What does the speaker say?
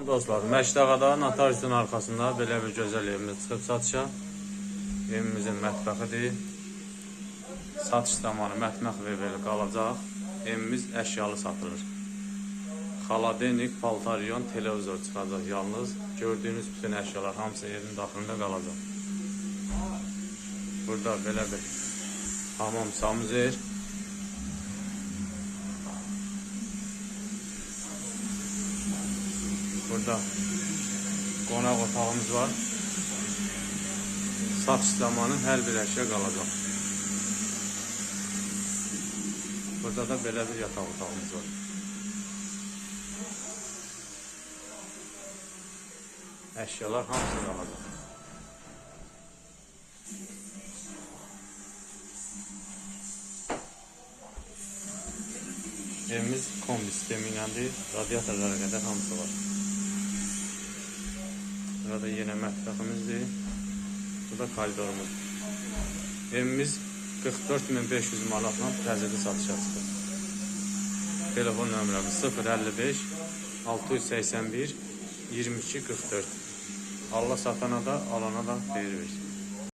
Dostlar, Məşdağada notariusun arxasında belə bir gözəl evimiz çıxıb satışa. Evimizin mətbəxidir. Satış zamanı mətbəx və belə qalacaq. Evimiz əşyalı satılır. Xaladenik, paltaryon, televizor çıxacaq yalnız. Gördüyünüz bütün əşyalar hamısı evin daxilində qalacaq. Burada belə bir hamam samuzer. Burada qonaq otağımız var. Satış zamanı hər bir əşya qalacaq. Burada da belə bir yataq otağımız var. Əşyalar hamısı qalacaq. Evimiz kombi sistemi iləndir. Radiatorlara qədər hamısı var. Burada yenə mətbəximizdir. Burada koridorumuz. Evimiz 44.500 manatla təzəli satışa çıxır. Telefon nömrəmiz 055 681 22 44. Allah satana da alana da xeyir versin.